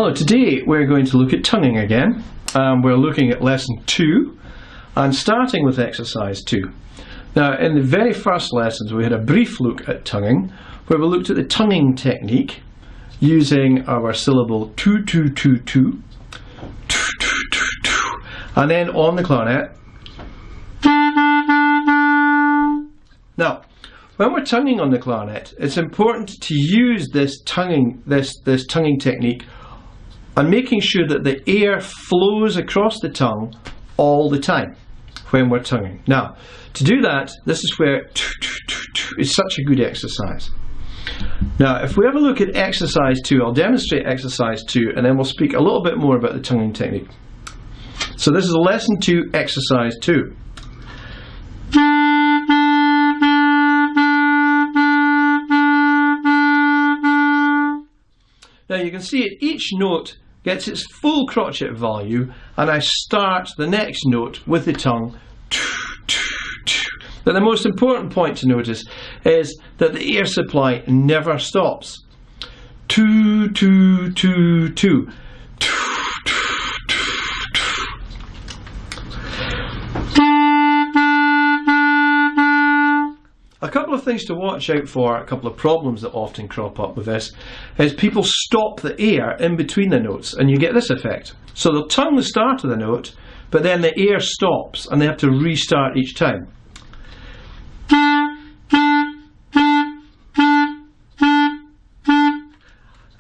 Hello, today we're going to look at tonguing again. We're looking at lesson 2 and starting with exercise 2. Now, in the very first lessons we had a brief look at tonguing where we looked at the tonguing technique using our syllable 2-2-2-2 and then on the clarinet. Now, when we're tonguing on the clarinet, it's important to use this tonguing technique and making sure that the air flows across the tongue all the time when we're tonguing. Now, to do that, this is where is such a good exercise. Now, if we have a look at exercise 2, I'll demonstrate exercise 2 and then we'll speak a little bit more about the tonguing technique. So this is lesson 2, exercise 2. Now you can see each note gets its full crotchet value and I start the next note with the tongue. But the most important point to notice is that the air supply never stops. 2, 2, 2, 2. A couple of things to watch out for, a couple of problems that often crop up with this, is people stop the air in between the notes and you get this effect. So they'll tongue the start of the note, but then the air stops and they have to restart each time.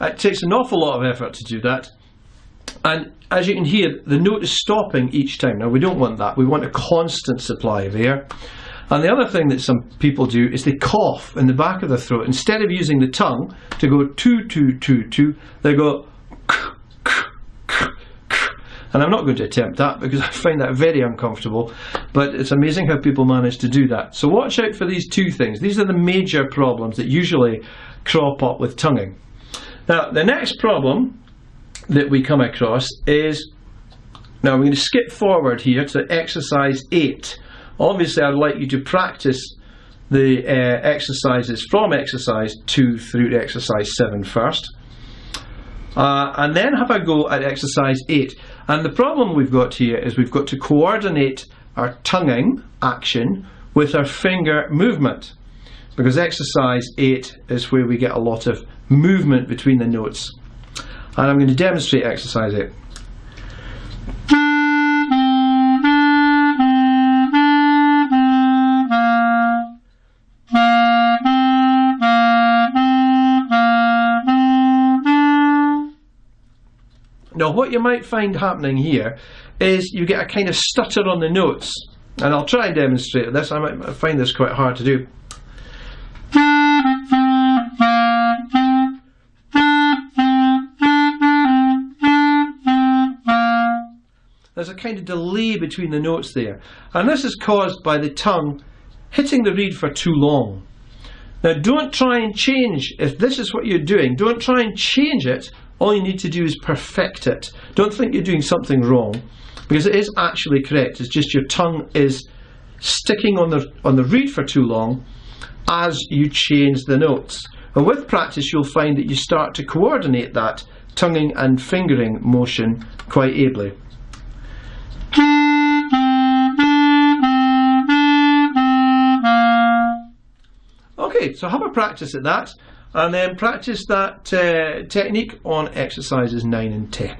It takes an awful lot of effort to do that. And as you can hear, the note is stopping each time. Now we don't want that, we want a constant supply of air. And the other thing that some people do is they cough in the back of their throat. Instead of using the tongue to go 2, 2, 2, 2, they go k, k, k, k. And I'm not going to attempt that because I find that very uncomfortable, but it's amazing how people manage to do that. So watch out for these two things. These are the major problems that usually crop up with tonguing. Now, the next problem that we come across is, now we're going to skip forward here to exercise 8. Obviously, I'd like you to practice the exercises from exercise 2 through to exercise 7 first. And then have a go at exercise 8. And the problem we've got here is we've got to coordinate our tonguing action with our finger movement. Because exercise 8 is where we get a lot of movement between the notes. And I'm going to demonstrate exercise 8. Now what you might find happening here is you get a kind of stutter on the notes, and I'll try and demonstrate this. I might find this quite hard to do. There's a kind of delay between the notes there, and this is caused by the tongue hitting the reed for too long. Now don't try and change, if this is what you're doing, don't try and change it. All you need to do is perfect it. Don't think you're doing something wrong, because it is actually correct. It's just your tongue is sticking on the reed for too long as you change the notes. And with practice you'll find that you start to coordinate that tonguing and fingering motion quite ably. Okay, so have a practice at that, and then practice that technique on exercises 9 and 10.